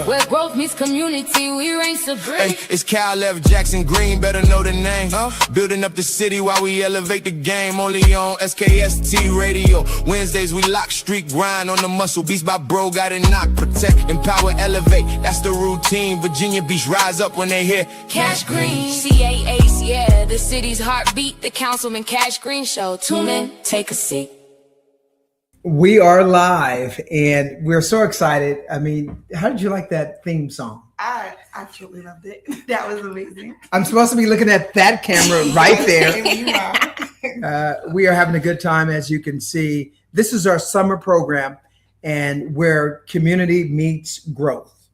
Where growth meets community, we reign supreme. Hey, it's Cal F. Jackson Green, better know the name. Building up the city while we elevate the game. Only on SKST Radio. Wednesdays we lock, street grind on the muscle. Beats by bro, gotta knock, protect, empower, elevate. That's the routine. Virginia Beach rise up when they hear Cash Green, CAAs, yeah, the city's heartbeat. The Councilman Cash Green Show. Tune in, take a seat. We are live, and we're so excited. I mean, how did you like that theme song? I absolutely loved it. That was amazing. I'm supposed to be looking at that camera right there. We are having a good time, as you can see. This is our summer program, and where community meets growth.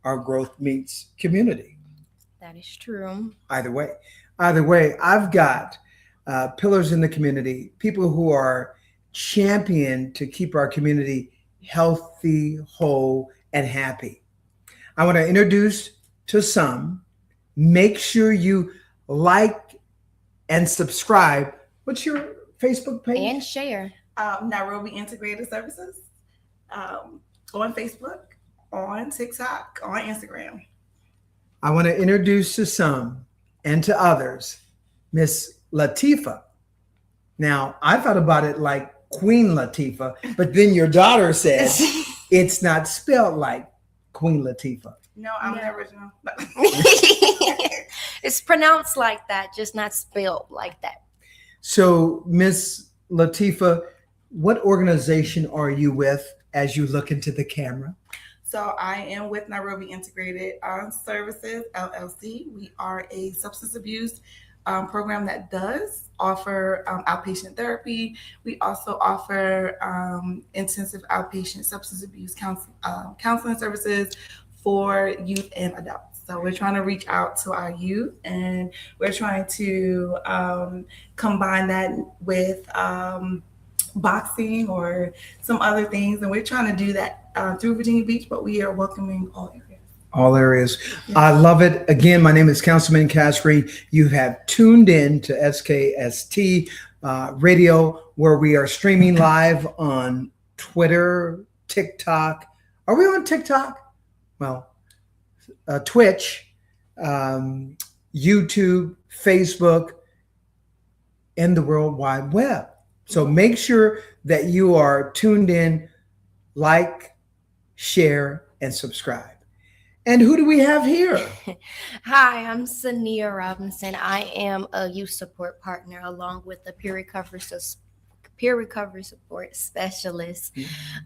Our growth meets community. That is true. Either way, I've got pillars in the community, people who are champion to keep our community healthy, whole, and happy. I want to introduce to some. Make sure you like and subscribe. What's your Facebook page? And share. Nairobi Integrated Services on Facebook, on TikTok, on Instagram. I want to introduce to some and to others, Miss Latifah. Now, I thought about it like Queen Latifah, but then your daughter said it's not spelled like Queen Latifah. No, I'm the original. It's pronounced like that, just not spelled like that. So, Miss Latifah, what organization are you with as you look into the camera? So I am with Nairobi Integrated Services, LLC. We are a substance abuse program that does offer outpatient therapy. We also offer intensive outpatient substance abuse counseling services for youth and adults. So we're trying to reach out to our youth, and we're trying to combine that with boxing or some other things. And we're trying to do that through Virginia Beach, but we are welcoming all areas. All areas. Yeah. I love it. Again, my name is Councilman Cash Green. You have tuned in to SKST Radio, where we are streaming live on Twitter, TikTok. Are we on TikTok? Well, Twitch, YouTube, Facebook, and the World Wide Web. So make sure that you are tuned in, like, share, and subscribe. And who do we have here? Hi, I'm Sania Robinson. I am a youth support partner along with the peer recovery support specialist.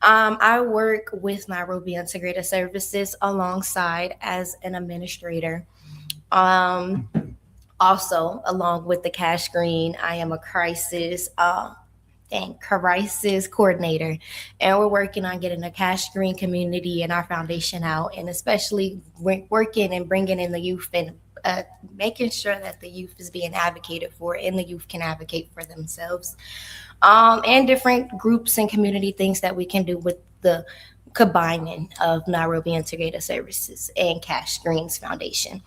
I work with Nairobi Integrated Services alongside as an administrator. Also, along with the Cash Green, I am a crisis coordinator, and we're working on getting the Cash Green community and our foundation out, and especially working and bringing in the youth and making sure that the youth is being advocated for and the youth can advocate for themselves, and different groups and community things that we can do with the combining of Nairobi Integrated Services and Cash Green's foundation.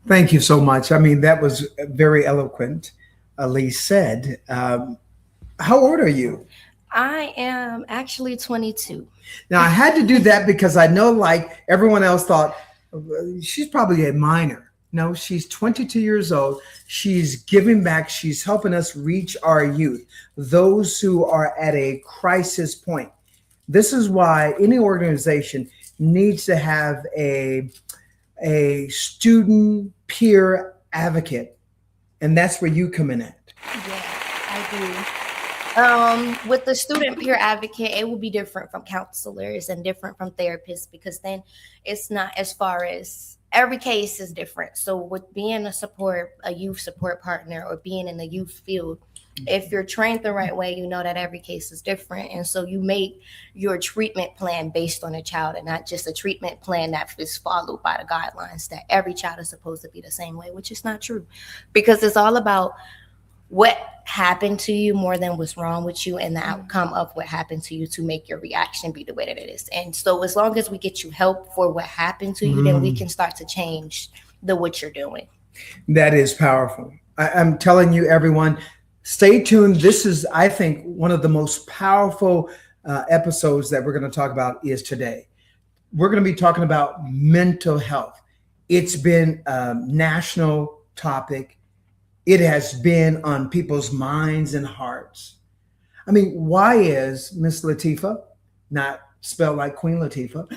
Thank you so much. I mean, that was very eloquent, Elise said. How old are you? I am actually 22. Now, I had to do that because I know, like everyone else thought, she's probably a minor. No, she's 22 years old. She's giving back. She's helping us reach our youth, those who are at a crisis point. This is why any organization needs to have a student peer advocate. And that's where you come in at. Yeah, I do. With the student peer advocate, it will be different from counselors and different from therapists, because then it's not as far as every case is different. So with being a youth support partner or being in the youth field, if you're trained the right way, you know that every case is different. And so you make your treatment plan based on a child and not just a treatment plan that is followed by the guidelines that every child is supposed to be the same way, which is not true, because it's all about what happened to you more than what's wrong with you and the outcome of what happened to you to make your reaction be the way that it is. And so as long as we get you help for what happened to you, then we can start to change what you're doing. That is powerful. I'm telling you, everyone, stay tuned. This is, I think, one of the most powerful episodes that we're going to talk about is today. we're going to be talking about mental health. It's been a national topic. It has been on people's minds and hearts. I mean, why is Miss Latifah, not spelled like Queen Latifah,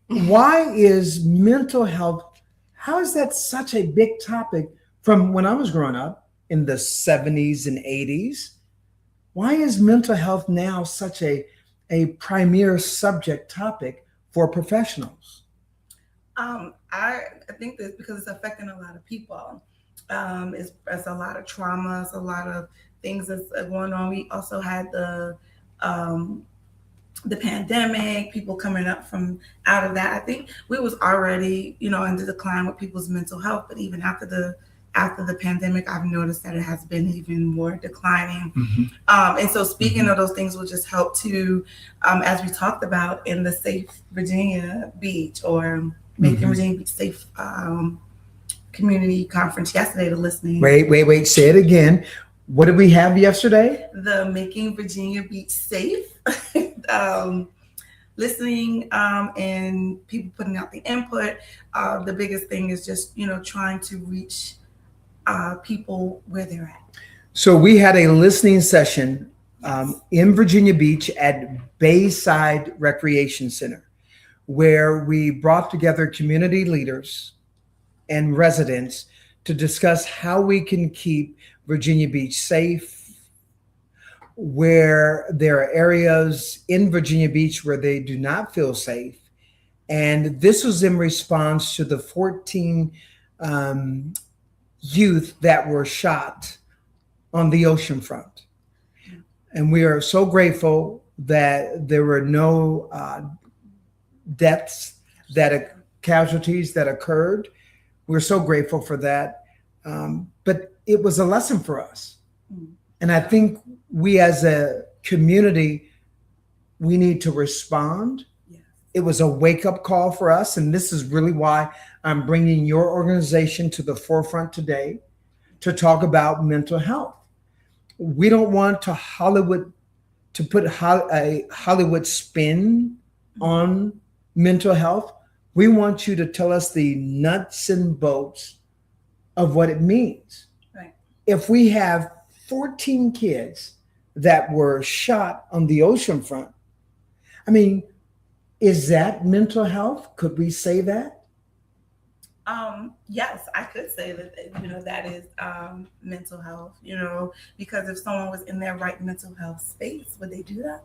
why is mental health, how is that such a big topic from when I was growing up in the 70s and 80s? Why is mental health now such a premier subject topic for professionals? I think that's because it's affecting a lot of people. It's a lot of traumas, a lot of things that's going on. We also had the pandemic, people coming up from out of that. I think we was already, in the decline with people's mental health, but even after the pandemic, I've noticed that it has been even more declining. And so speaking of those things will just help to, as we talked about in the Safe Virginia Beach or Making Virginia Beach Safe community conference yesterday, to listening. Wait, say it again. What did we have yesterday? The Making Virginia Beach Safe. Listening and people putting out the input. The biggest thing is just, trying to reach people where they're at. So we had a listening session in Virginia Beach at Bayside Recreation Center, where we brought together community leaders and residents to discuss how we can keep Virginia Beach safe, where there are areas in Virginia Beach where they do not feel safe. And this was in response to the 14 youth that were shot on the ocean front. And we are so grateful that there were no deaths, casualties that occurred. We're so grateful for that. But it was a lesson for us. And I think we as a community, we need to respond. Yes. It was a wake-up call for us. And this is really why I'm bringing your organization to the forefront today to talk about mental health. We don't want to put a Hollywood spin on mental health. We want you to tell us the nuts and bolts of what it means. Right. If we have 14 kids that were shot on the ocean front, I mean, is that mental health? Could we say that? Yes, I could say that, that is mental health, because if someone was in their right mental health space, would they do that?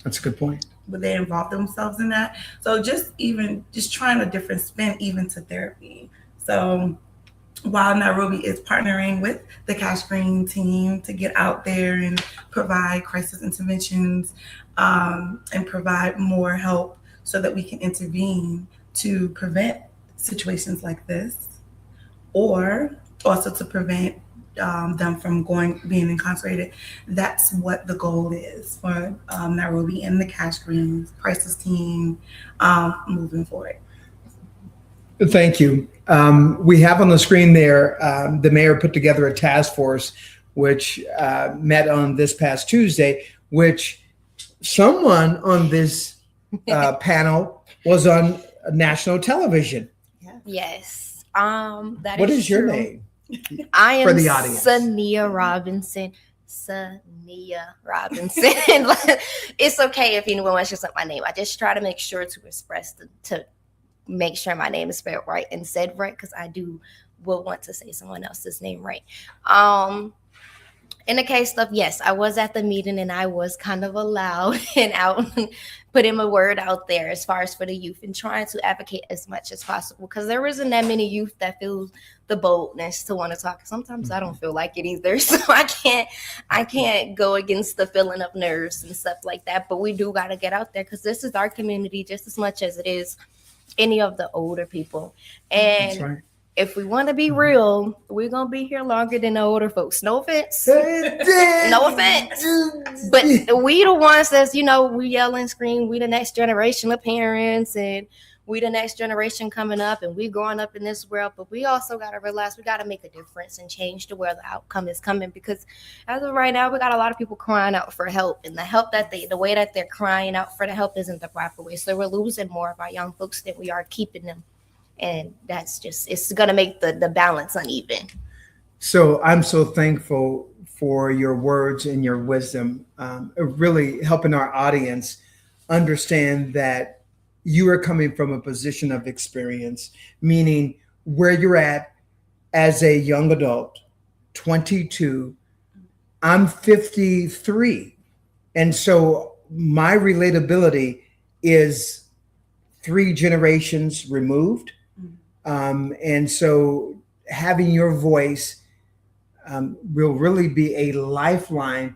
That's a good point. Would they involve themselves in that? So just trying a different spin, even to therapy. So while Nairobi is partnering with the Cash Green team to get out there and provide crisis interventions and provide more help so that we can intervene to prevent situations like this, or also to prevent them from being incarcerated. That's what the goal is for Nairobi and the Cash Green crisis team moving forward. Thank you. We have on the screen there, the mayor put together a task force which met on this past Tuesday, which someone on this panel was on national television. Yes. That what is your true. name? I am for the audience. Sania Robinson. It's okay if anyone wants to say my name. I just try to make sure to express to make sure my name is spelled right and said right, because I will want to say someone else's name right. In the case of, yes, I was at the meeting and I was kind of allowed and out putting my word out there as far as for the youth and trying to advocate as much as possible, because there isn't that many youth that feel the boldness to want to talk. Sometimes I don't feel like it either, so I can't go against the feeling of nerves and stuff like that. But we do got to get out there, because this is our community just as much as it is any of the older people. And That's right. if we want to be real, we're gonna be here longer than the older folks. No offense. No offense. But we the ones that's, we yell and scream. We the next generation of parents, and we the next generation coming up, and we growing up in this world. But we also gotta realize we gotta make a difference and change to where the outcome is coming. Because as of right now, we got a lot of people crying out for help, and the way that they're crying out for the help isn't the proper way. So we're losing more of our young folks than we are keeping them. And that's just, it's going to make the balance uneven. So I'm so thankful for your words and your wisdom, really helping our audience understand that you are coming from a position of experience, meaning where you're at as a young adult, 22, I'm 53. And so my relatability is 3 generations removed. And so having your voice will really be a lifeline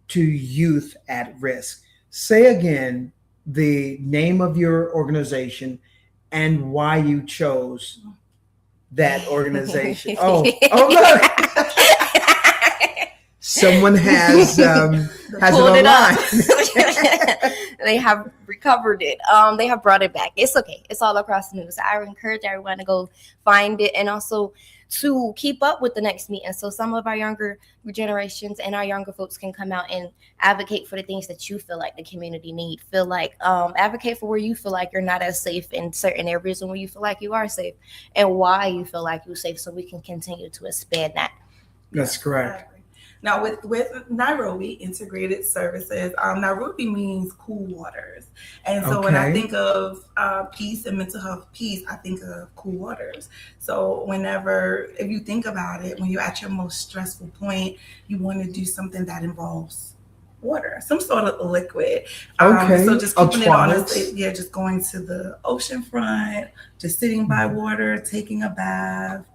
to youth at risk. Say again the name of your organization and why you chose that organization. Oh, look. Someone has it online. They have recovered it. They have brought it back. It's okay. It's all across the news. I encourage everyone to go find it, and also to keep up with the next meeting. So some of our younger generations and our younger folks can come out and advocate for the things that you feel like the community need. Advocate for where you feel like you're not as safe in certain areas, and where you feel like you are safe, and why you feel like you're safe, so we can continue to expand that. That's correct. Now, with Nairobi Integrated Services, Nairobi means cool waters. And so when I think of peace and mental health peace, I think of cool waters. So if you think about it, when you're at your most stressful point, you want to do something that involves water, some sort of liquid. So just keeping it honest, just going to the ocean front, just sitting by water, taking a bath.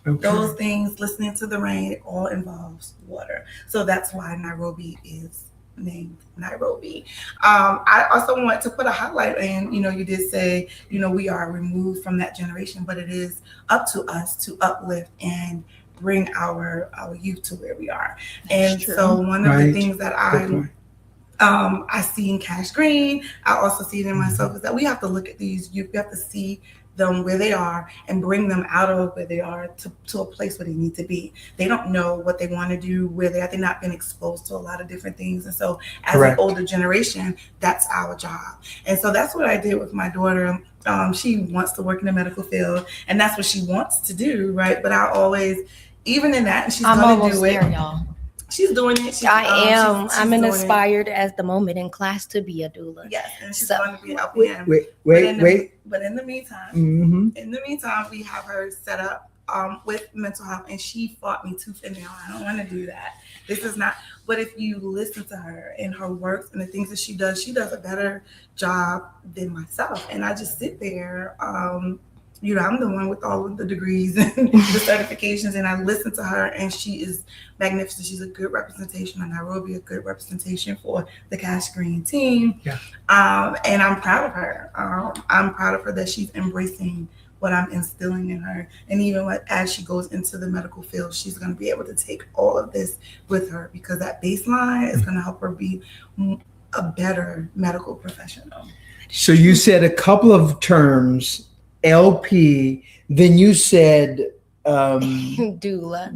Those things, listening to the rain, it all involves water. So that's why Nairobi is named Nairobi. I also want to put a highlight in, you did say, we are removed from that generation, but it is up to us to uplift and bring our youth to where we are. And so one of the things that I see in Cash Green, I also see it in myself, is that we have to look at these youth. We have to see them where they are and bring them out of where they are to a place where they need to be. They don't know what they want to do, where they're not been exposed to a lot of different things. And so as an older generation, that's our job. And so that's what I did with my daughter. She wants to work in the medical field, and that's what she wants to do, right? But I always, even in that, and she's going to do it. Y'all. She's doing it. I'm inspired at the moment in class to be a doula. Yes, and she's going to be an LPN. But in the meantime, we have her set up with mental health, and she fought me tooth and nail. I don't want to do that. This is not. But if you listen to her and her works and the things that she does a better job than myself. And I just sit there. I'm the one with all of the degrees and the certifications, and I listen to her, and she is magnificent. She's a good representation of Nairobi, a good representation for the Cash Green team. Yeah. And I'm proud of her. I'm proud of her that she's embracing what I'm instilling in her. And even as she goes into the medical field, she's going to be able to take all of this with her, because that baseline is going to help her be a better medical professional. So you said a couple of terms, LP, then you said doula.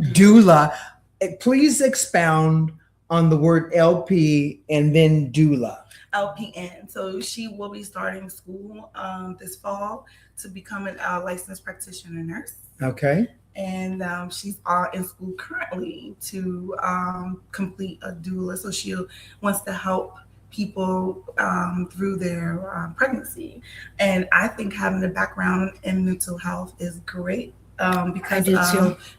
Please expound on the word LP and then doula. LPN. So she will be starting school this fall to become a licensed practitioner nurse. Okay. And she's in school currently to complete a doula. So she wants to help people through their pregnancy. And I think having a background in mental health is great. Because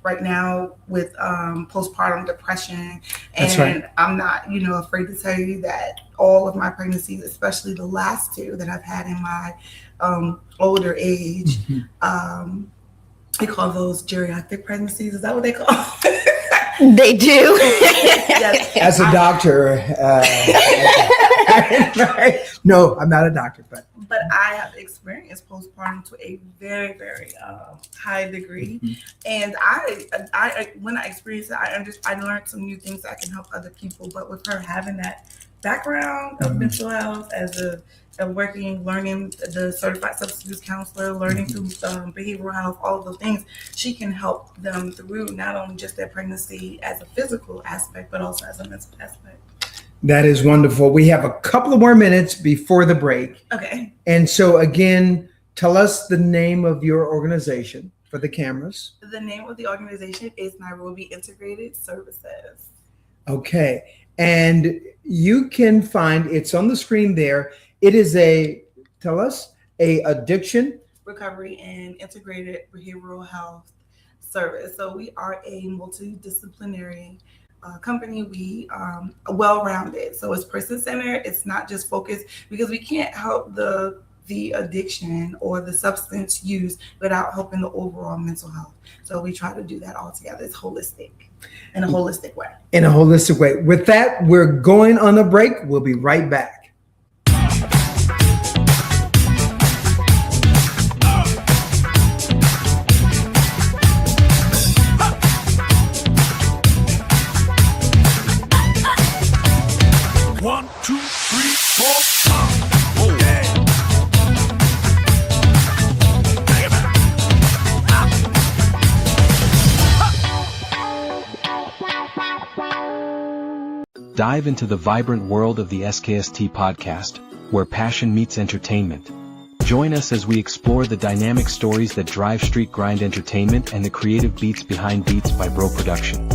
right now with postpartum depression, and I'm not, afraid to tell you that all of my pregnancies, especially the last 2 that I've had in my older age, they call those geriatric pregnancies. Is that what they call it? They do. Yes. As a doctor, Right. No, I'm not a doctor, but I have experienced postpartum to a very, very high degree. And I when I experienced it, I learned some new things that can help other people. But with her having that background of mental health as learning the certified substance abuse counselor, learning through behavioral health, all of those things, she can help them through not only just their pregnancy as a physical aspect, but also as a mental aspect. that is wonderful. We have a couple of more minutes before the break. Okay. And so again, tell us the name of your organization for the cameras. The name of the organization is Nairobi Integrated Services. Okay. And you can find, it's on the screen there. It is a addiction Recovery and integrated behavioral health service. So we are a multidisciplinary company. We are well-rounded. So it's person-centered. It's not just focused, because we can't help the addiction or the substance use without helping the overall mental health. So we try to do that all together. It's holistic, in a holistic way. In a holistic way. With that, we're going on a break. We'll be right back. One, two, three, four, five. Oh, yeah. Take it back. Dive into the vibrant world of the SKST podcast, where passion meets entertainment. Join us as we explore the dynamic stories that drive Street Grind Entertainment and the creative beats behind Beats by Bro Production.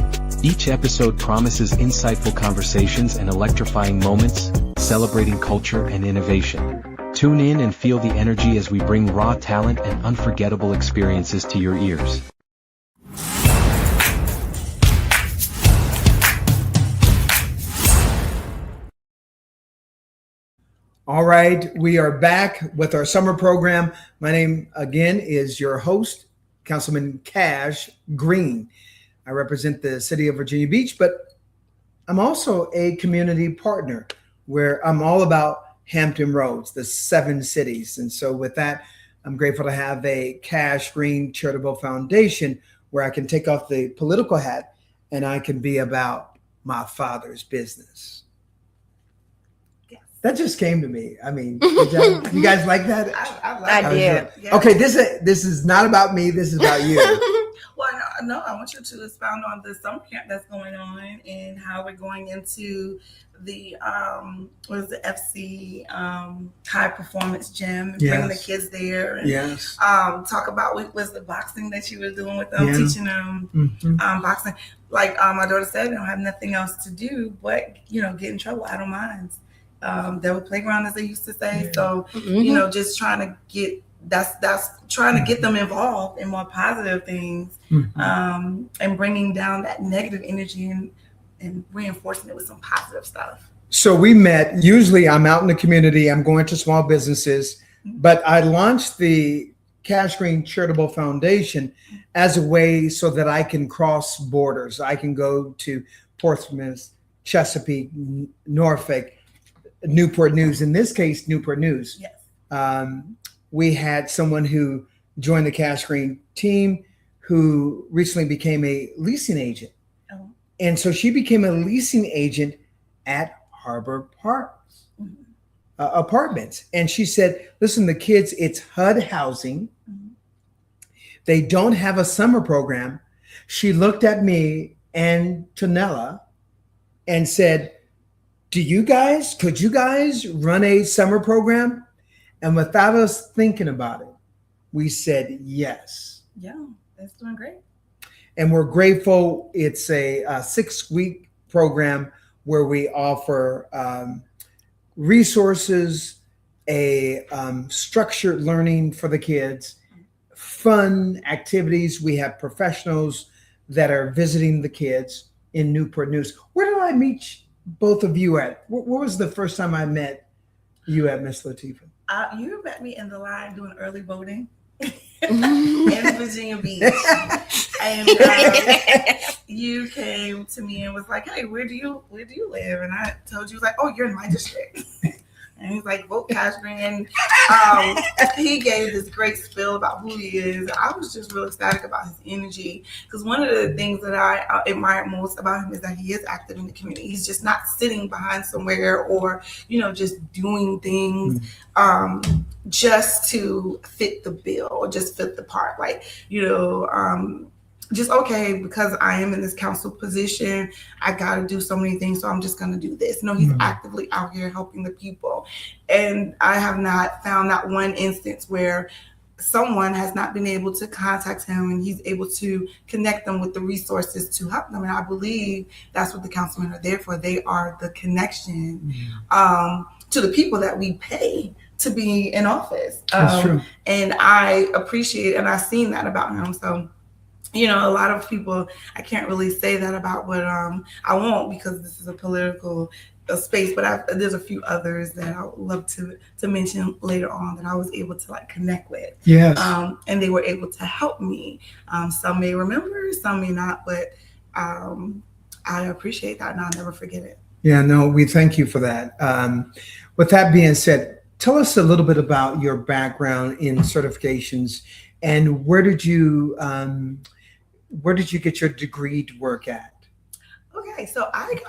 Each episode promises insightful conversations and electrifying moments, celebrating culture and innovation. Tune in and feel the energy as we bring raw talent and unforgettable experiences to your ears. All right, we are back with our summer program. My name, again, is your host, Councilman Cash Green. I represent the city of Virginia Beach, but I'm also a community partner where I'm all about Hampton Roads, the 7 cities. And so with that, I'm grateful to have a Cash Green Charitable Foundation where I can take off the political hat and I can be about my father's business. Yes. That just came to me. I mean, you guys like that? I did. Yeah. Okay, this is not about me. This is about you. Well, no, I want you to expound on the summer camp that's going on and how we're going into the FC high performance gym and bringing the kids there. And, talk about what was the boxing that you were doing with them, teaching them boxing. Like my daughter said, they don't have nothing else to do but get in trouble. I don't mind. There were playground, as they used to say. So just trying to get. That's trying to get them involved in more positive things, and bringing down that negative energy and reinforcing it with some positive stuff. So we met. Usually I'm out in the community. I'm going to small businesses, but I launched the Cash Green Charitable Foundation as a way so that I can cross borders. I can go to Portsmouth, Chesapeake, Norfolk, Newport News. In this case, Newport News. Yes. We had someone who joined the Cash Green team who recently became a leasing agent. Oh. And so she became a leasing agent at Harbor Parks Apartments. And she said, listen, the kids, it's HUD housing. They don't have a summer program. She looked at me and Tonella and said, could you guys run a summer program? And without us thinking about it, we said yes. Yeah, that's doing great. And we're grateful. It's a 6-week program where we offer resources, a structured learning for the kids, fun activities. We have professionals that are visiting the kids in Newport News. Where did I meet both of you at? What was the first time I met you at, Miss Latifah? You met me in the line doing early voting in Virginia Beach. And you came to me and was like, "Hey, where do you live?" And I told you, like, "Oh, you're in my district." And he's like, "Vote Cash Green." And he gave this great spiel about who he is. I was just real ecstatic about his energy, because one of the things that I admire most about him is that he is active in the community. He's just not sitting behind somewhere or, just doing things just to fit the bill or just fit the part. Like, just, okay, because I am in this council position, I got to do so many things, so I'm just going to do this. No, he's actively out here helping the people. And I have not found that one instance where someone has not been able to contact him and he's able to connect them with the resources to help them. And I believe that's what the councilmen are there for. They are the connection to the people that we pay to be in office. That's true. And I appreciate and I've seen that about him. So, a lot of people, I can't really say that about, but I won't, because this is a political space, but there's a few others that I would love to mention later on that I was able to connect with. Yes. And they were able to help me. Some may remember, some may not, but I appreciate that and I'll never forget it. Yeah, no, we thank you for that. With that being said, tell us a little bit about your background in certifications and where did you get your degree to work at? Okay, so I got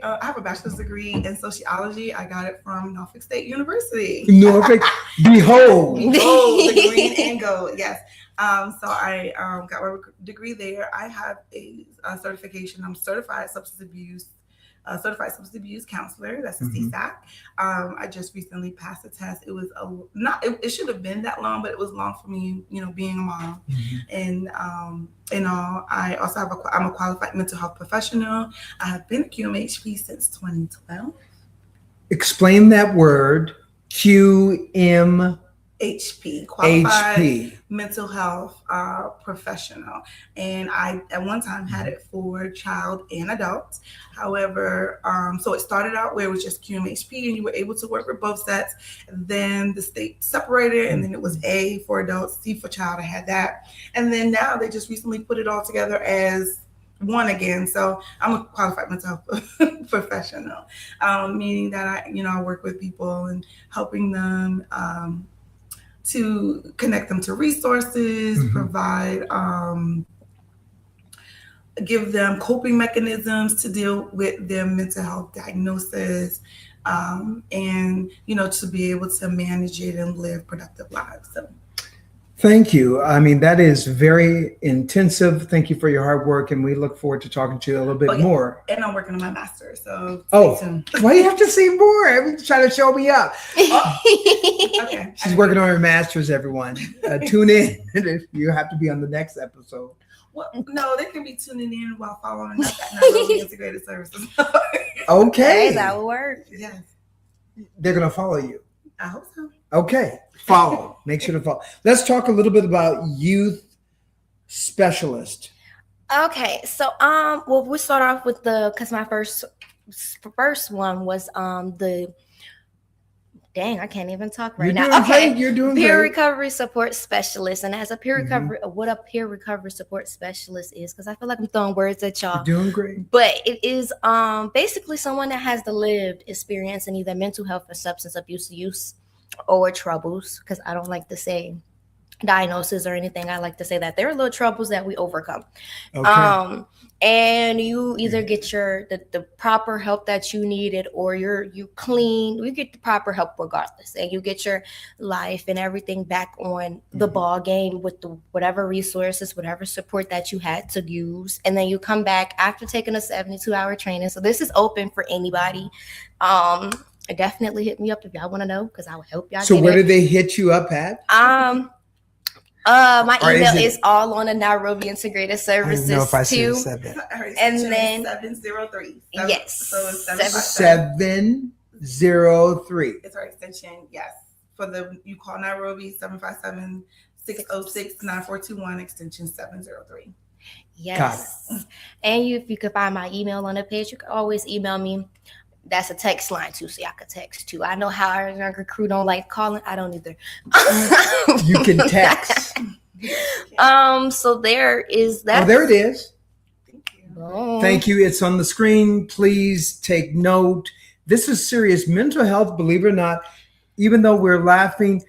I have a bachelor's degree in sociology. I got it from Norfolk State University. Norfolk, behold. Gold, the green and gold, yes. So I got my degree there. I have a certification. I'm certified substance abuse counselor. That's a CSAC. I just recently passed the test. It was it should have been that long, but it was long for me, being a mom. And I also I'm a qualified mental health professional. I have been a QMHP since 2012. Explain that word, QM. HP, qualified mental health professional. And I at one time had it for child and adult. However, so it started out where it was just QMHP and you were able to work with both sets. And then the state separated and then it was A for adults, C for child. I had that. And then now they just recently put it all together as one again. So I'm a qualified mental health professional, meaning that I work with people and helping them to connect them to resources, provide, give them coping mechanisms to deal with their mental health diagnosis, and, to be able to manage it and live productive lives. So. Thank you. I mean, that is very intensive. Thank you for your hard work, and we look forward to talking to you a little bit more. And I'm working on my master's, so why do you have to say more? Everyone's trying to show me up. Okay. She's working on her master's, everyone. Tune in if you have to be on the next episode. Well, no, they can be tuning in while following us at Nairobi Integrated Services. Okay. Hey, that will work. Yes. They're going to follow you. I hope so. Okay. Follow. Make sure to follow. Let's talk a little bit about youth specialist. Okay. So, we'll start off with because my first one was I can't even talk right now. Okay. Great. You're doing peer great. Recovery support specialist. And as a peer recovery, what a peer recovery support specialist is, because I feel like I'm throwing words at y'all. You're doing great. But it is basically someone that has the lived experience in either mental health or substance abuse use or troubles, because I don't like to say diagnosis or anything. I like to say that there are little troubles that we overcome. Okay. And you either get the proper help that you needed, or you get the proper help regardless, and you get your life and everything back on the ball game with whatever resources, whatever support that you had to use. And then you come back after taking a 72-hour training. So this is open for anybody. Definitely hit me up if y'all want to know, because I will help y'all. So where did they hit you up at? My email is all on the Nairobi Integrated Services. I don't know if I too. said that. And then 703. Yes. So 703. It's our extension, yes. You call Nairobi 757-606-9421, extension 703. Yes. And if you could find my email on the page, you can always email me. That's a text line too, so y'all can text too. I know how our younger crew don't like calling. I don't either. You can text. So there is that. Oh, there it is. Thank you. Oh. Thank you. It's on the screen. Please take note. This is serious. Mental health, believe it or not, even though we're laughing,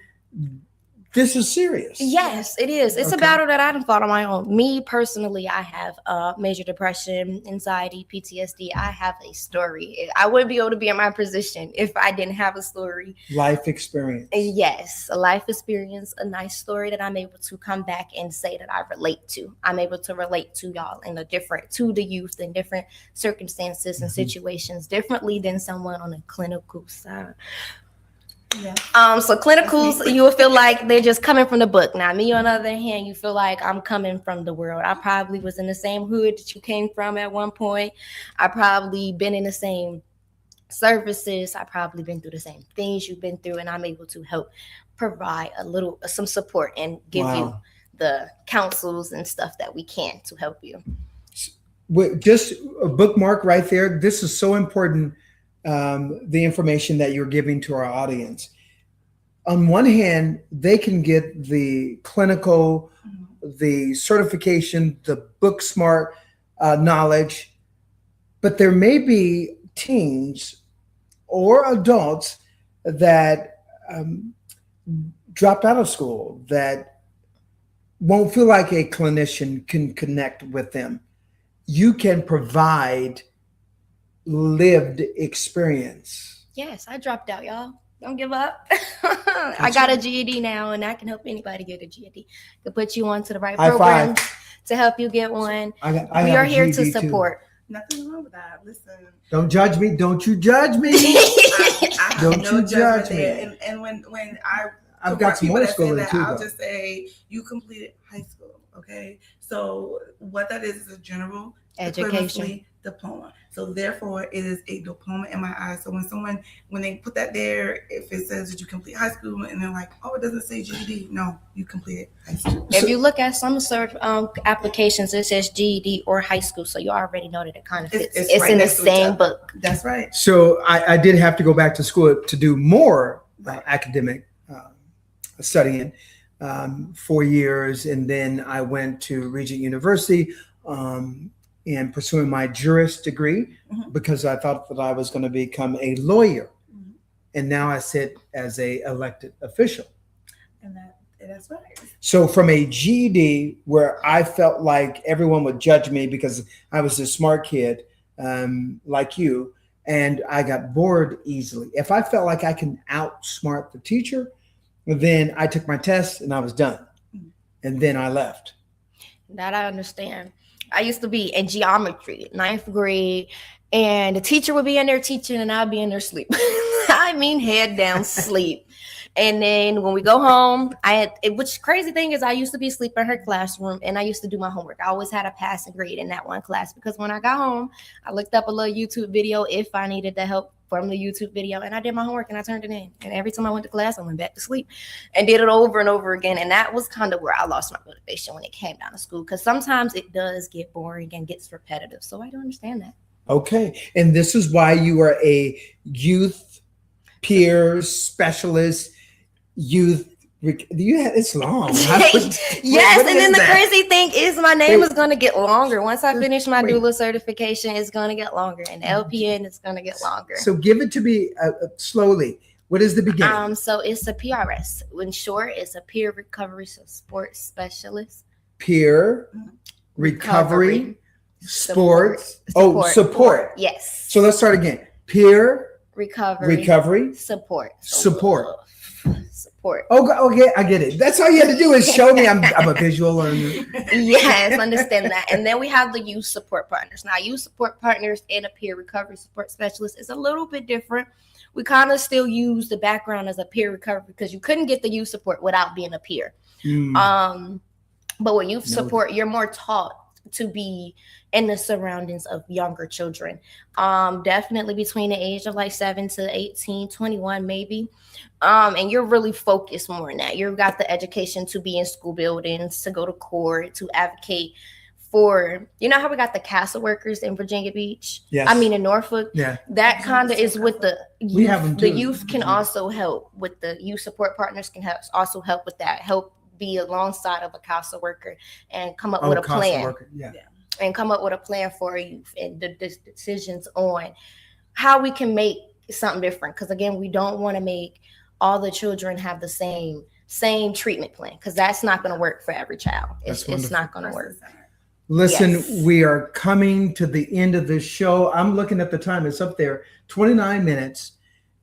this is serious. Yes, it is. It's a Okay. battle that I done fought on my own. Me personally, I have major depression, anxiety, PTSD. I have a story. I wouldn't be able to be in my position if I didn't have a story. Life experience. Yes, a life experience, a nice story that I'm able to come back and say that I relate to. I'm able to relate to y'all in to the youth in different circumstances and situations differently than someone on a clinical side. Yeah. So clinicals, you will feel like they're just coming from the book. Now, me on the other hand, you feel like I'm coming from the world. I probably was in the same hood that you came from at one point. I probably been in the same services. I probably been through the same things you've been through, and I'm able to help provide some support and give you the counsels and stuff that we can to help you. Just a bookmark right there. This is so important. The information that you're giving to our audience. On one hand, they can get the clinical, the certification, the book smart knowledge, but there may be teens or adults that dropped out of school that won't feel like a clinician can connect with them. You can provide lived experience. Yes, I dropped out, y'all. Don't give up. I got a GED now, and I can help anybody get a GED. To put you onto the right High programs five. to help you get one. I We have are a here to GED too. support. Nothing wrong with that. Listen. Don't judge me. Don't you judge me. I have Don't no you judge judgment me. there. And when I've got some people more that say schooling that, too, I'll though. just say you completed high school. Okay, so what that is a general Education. equivalency diploma. So therefore, it is a diploma in my eyes. So when they put that there, if it says that you complete high school, and they're like, oh, it doesn't say GED. No, you completed high school. If you look at some applications, it says GED or high school, so you already know that it kind of fits. It's right in the next to each same other. book. That's right. So I did have to go back to school to do more academic studying, 4 years, and then I went to Regent University and pursuing my juris degree because I thought that I was going to become a lawyer, and now I sit as a elected official. And that's right. So from a GED where I felt like everyone would judge me because I was a smart kid like you, and I got bored easily. If I felt like I can outsmart the teacher, then I took my test and I was done. And then I left. That I understand. I used to be in geometry, 9th grade, and the teacher would be in there teaching and I'd be in there sleep. I mean, head down sleep. And then when we go home, which crazy thing is I used to be asleep in her classroom and I used to do my homework. I always had a passing grade in that one class because when I got home, I looked up a little YouTube video if I needed the help from the YouTube video, and I did my homework and I turned it in. And every time I went to class, I went back to sleep and did it over and over again. And that was kind of where I lost my motivation when it came down to school, because sometimes it does get boring and gets repetitive. So I don't understand that. Okay. And this is why you are a youth peer specialist, it's long. Yes, and then the crazy thing is my name is going to get longer. Once I finish my doula certification, it's going to get longer, and the LPN is going to get longer. So give it to me slowly. What is the beginning? So it's a PRS. In short, it's a peer recovery support specialist. Peer recovery sports. Support. Yes. So let's start again. Peer recovery support. Support. Support. Oh, okay, I get it. That's all you had to do is show me I'm a visual learner. Yes, understand that. And then we have the youth support partners. Now, youth support partners and a peer recovery support specialist is a little bit different. We kind of still use the background as a peer recovery because you couldn't get the youth support without being a peer. But with youth support, you're more taught to be in the surroundings of younger children, definitely between the age of like 7 to 18, 21 maybe, and you're really focused more on that. You've got the education to be in school buildings, to go to court, to advocate for, you know how we got the castle workers in Virginia Beach? Yes. I mean in Norfolk. Yeah. That kind of is with the youth. We have them too. The youth can also help with the youth support partners can also help with that, help be alongside of a council worker and come up with a council plan. Worker. Yeah. And come up with a plan for our youth and the decisions on how we can make something different. Because again, we don't want to make all the children have the same treatment plan, because that's not going to work for every child. It's not going to work. Listen, Yes. we are coming to the end of this show. I'm looking at the time. It's up there, 29 minutes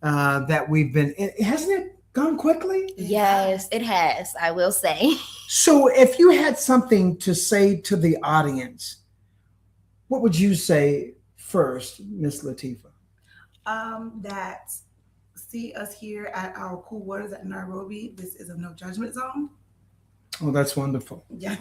that we've been. Hasn't it gone quickly? Yes, it has, I will say. So if you had something to say to the audience, what would you say first, Miss Latifah? That see us here at our cool waters at Nairobi. This is a no judgment zone. Oh, that's wonderful. Yeah.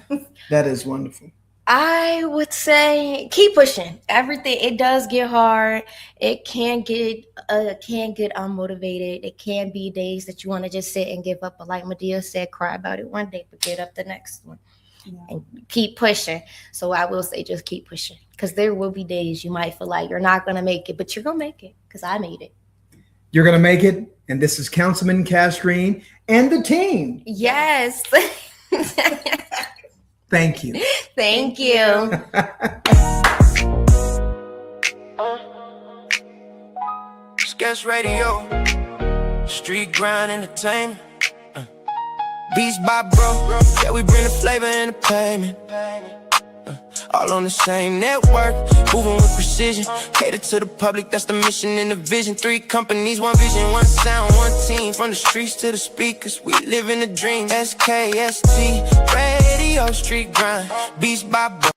That is wonderful. I would say keep pushing. Everything, it does get hard. It can get unmotivated. It can be days that you want to just sit and give up. But like Medea said, cry about it one day, but get up the next one. Yeah. And keep pushing. So I will say just keep pushing, because there will be days you might feel like you're not going to make it, but you're going to make it, because I made it. You're going to make it. And this is Councilman Cash Green and the team. Yes. Thank you. Thank you. SKST Radio, Street Grind Entertainment. Beats by bro, yeah, we bring the flavor and the payment. All on the same network, moving with precision. Cater to the public, that's the mission and the vision. 3 companies, 1 vision, 1 sound, 1 team. From the streets to the speakers, we live in a dream. SKST Radio, Street Grind. Beats by bro,